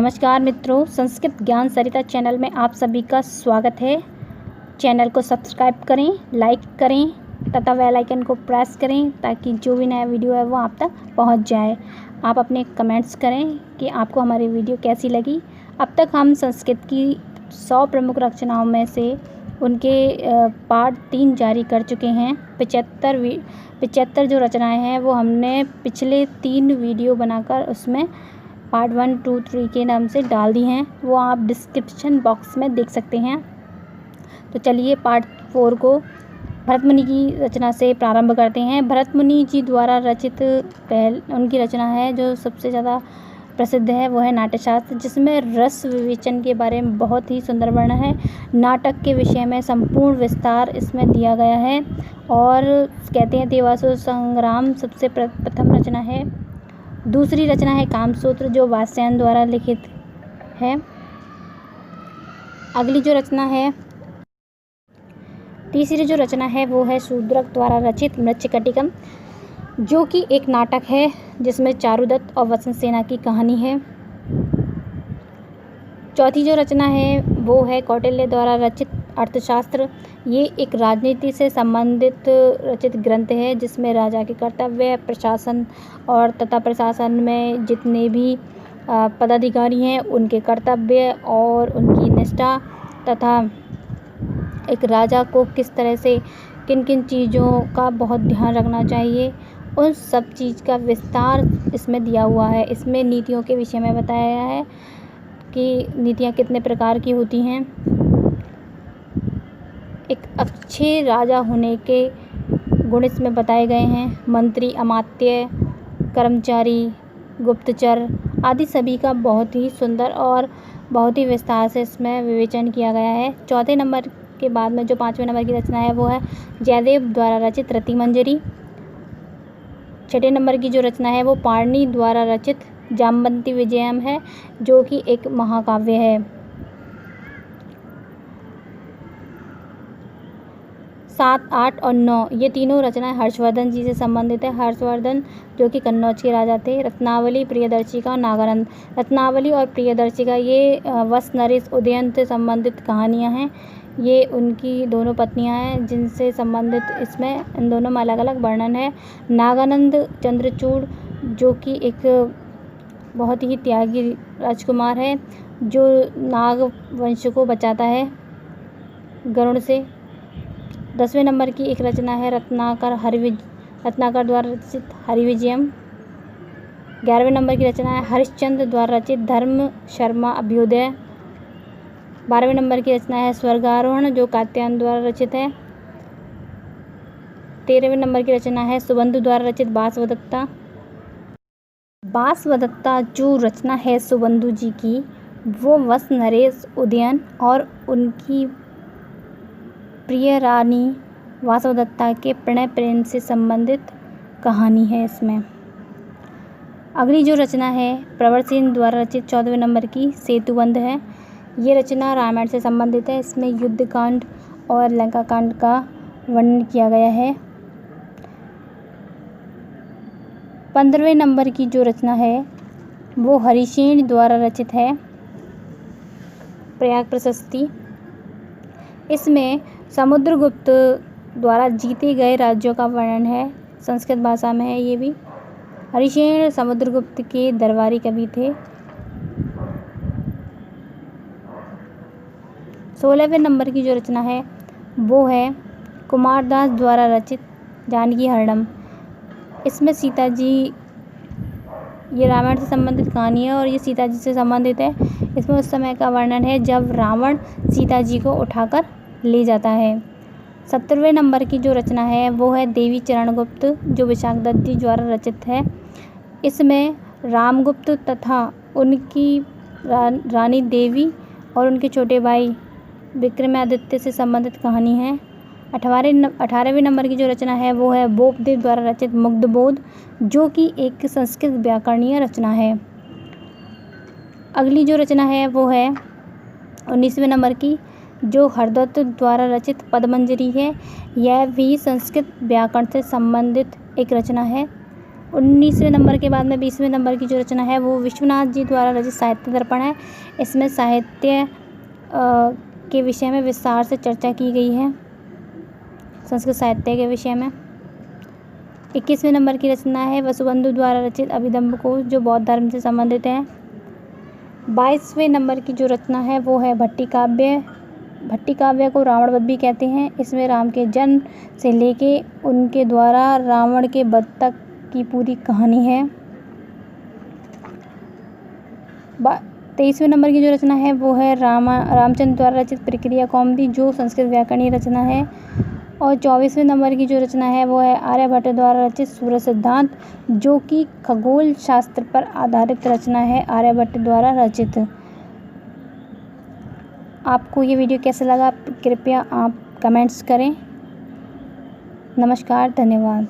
नमस्कार मित्रों, संस्कृत ज्ञान सरिता चैनल में आप सभी का स्वागत है। चैनल को सब्सक्राइब करें, लाइक करें तथा बेल आइकन को प्रेस करें ताकि जो भी नया वीडियो है वो आप तक पहुंच जाए। आप अपने कमेंट्स करें कि आपको हमारी वीडियो कैसी लगी। अब तक हम संस्कृत की 100 प्रमुख रचनाओं में से उनके पार्ट 3 जारी कर चुके हैं। 75 जो रचनाएँ हैं वो हमने पिछले 3 वीडियो बनाकर उसमें पार्ट 1, 2, 3 के नाम से डाल दी हैं, वो आप डिस्क्रिप्शन बॉक्स में देख सकते हैं। तो चलिए पार्ट 4 को भरत मुनि की रचना से प्रारंभ करते हैं। भरत मुनि जी द्वारा रचित उनकी रचना है जो सबसे ज़्यादा प्रसिद्ध है, वो है नाट्यशास्त्र, जिसमें रस विवेचन के बारे में बहुत ही सुंदर वर्णन है। नाटक के विषय में संपूर्ण विस्तार इसमें दिया गया है और कहते हैं देवासुर संग्राम सबसे प्रथम रचना है। दूसरी रचना है कामसूत्र जो वात्स्यायन द्वारा लिखित है। अगली जो रचना है, तीसरी जो रचना है वो है शूद्रक द्वारा रचित मृच्छकटिकम, जो कि एक नाटक है जिसमें चारुदत्त और वसंत सेना की कहानी है। चौथी जो रचना है वो है कौटिल्य द्वारा रचित अर्थशास्त्र। ये एक राजनीति से संबंधित रचित ग्रंथ है जिसमें राजा के कर्तव्य, प्रशासन और तथा प्रशासन में जितने भी पदाधिकारी हैं उनके कर्तव्य और उनकी निष्ठा तथा एक राजा को किस तरह से किन किन चीज़ों का बहुत ध्यान रखना चाहिए, उन सब चीज़ का विस्तार इसमें दिया हुआ है। इसमें नीतियों के विषय में बताया गया है कि नीतियाँ कितने प्रकार की होती हैं। एक अच्छे राजा होने के गुण इसमें बताए गए हैं। मंत्री, अमात्य, कर्मचारी, गुप्तचर आदि सभी का बहुत ही सुंदर और बहुत ही विस्तार से इसमें विवेचन किया गया है। चौथे नंबर के बाद में जो 5वें नंबर की रचना है वो है जयदेव द्वारा रचित रतिमंजरी। छठे नंबर की जो रचना है वो पाणिनि द्वारा रचित जामवंती विजयम है, जो कि एक महाकाव्य है। 7, 8 और 9 ये तीनों रचनाएं हर्षवर्धन जी से संबंधित है। हर्षवर्धन जो कि कन्नौज के राजा थे। रत्नावली, प्रियदर्शिका, नागानंद। रत्नावली और प्रियदर्शिका ये वत्स, नरेश, उदयन से संबंधित कहानियाँ हैं। ये उनकी दोनों पत्नियां हैं जिनसे संबंधित इसमें इन दोनों में अलग अलग वर्णन है। नागानंद चंद्रचूड़ जो कि एक बहुत ही त्यागी राजकुमार है जो नाग वंश को बचाता है गरुड़ से। 10वें नंबर की एक रचना है रत्नाकर द्वारा रचित हरिविजयम। 11वें नंबर की रचना है हरिश्चंद्र द्वारा रचित धर्म शर्मा अभ्युदय। 12वें नंबर की रचना है स्वर्गारोहण जो कात्यायन द्वारा रचित है। 13वें नंबर की रचना है सुबंधु द्वारा रचित बासवदत्ता। बासवदत्ता जो रचना है सुबंधु जी की वो वत्स, नरेश, उदयन और उनकी प्रिय रानी वासवदत्ता के प्रणय प्रेम से संबंधित कहानी है इसमें। अगली जो रचना है प्रवरसेन द्वारा रचित 14वें नंबर की सेतुबंध है। ये रचना रामायण से संबंधित है। इसमें युद्ध कांड और लंका कांड का वर्णन किया गया है। 15वें नंबर की जो रचना है वो हरिसेन द्वारा रचित है प्रयाग प्रशस्ति। इसमें समुद्रगुप्त द्वारा जीते गए राज्यों का वर्णन है, संस्कृत भाषा में है ये भी। हरिसेन समुद्रगुप्त के दरबारी कवि थे। 16वें नंबर की जो रचना है वो है कुमारदास द्वारा रचित जानकी हरणम। इसमें सीता जी, ये रामायण से संबंधित कहानी है और ये सीता जी से संबंधित है। इसमें उस समय का वर्णन है जब रावण सीता जी को उठाकर ले जाता है। 17वें नंबर की जो रचना है वो है देवी चरणगुप्त जो विशाखदत्त जी द्वारा रचित है। इसमें रामगुप्त तथा उनकी रानी देवी और उनके छोटे भाई विक्रमादित्य से संबंधित कहानी है। 18वें नंबर की जो रचना है वो है बोपदेव द्वारा रचित मुग्धबोध जो कि एक संस्कृत व्याकरणीय रचना है। अगली जो रचना है वो है 19वें नंबर की जो हरदत्त द्वारा रचित पदमंजरी है। यह भी संस्कृत व्याकरण से संबंधित एक रचना है। 19वें नंबर के बाद में 20वें नंबर की जो रचना है वो विश्वनाथ जी द्वारा रचित साहित्य दर्पण है। इसमें साहित्य के विषय में विस्तार से चर्चा की गई है, संस्कृत साहित्य के विषय में। 21वें नंबर की रचना है वसुबंधु द्वारा रचित अभिधम्म कोश, जो बौद्ध धर्म से संबंधित है। 22वें नंबर की जो रचना है वो है भट्टी काव्य। भट्टी काव्य को रावण वध भी कहते हैं। इसमें राम के जन्म से लेके उनके द्वारा रावण के वध तक की पूरी कहानी है। 23वें नंबर की जो रचना है वो है रामचंद्र द्वारा रचित प्रक्रिया कौमुदी, जो संस्कृत व्याकरणीय रचना है। और 24वें नंबर की जो रचना है वो है आर्यभट्ट द्वारा रचित सूर्य सिद्धांत, जो कि खगोल शास्त्र पर आधारित रचना है, आर्यभट्ट द्वारा रचित। आपको ये वीडियो कैसा लगा कृपया आप कमेंट्स करें। नमस्कार, धन्यवाद।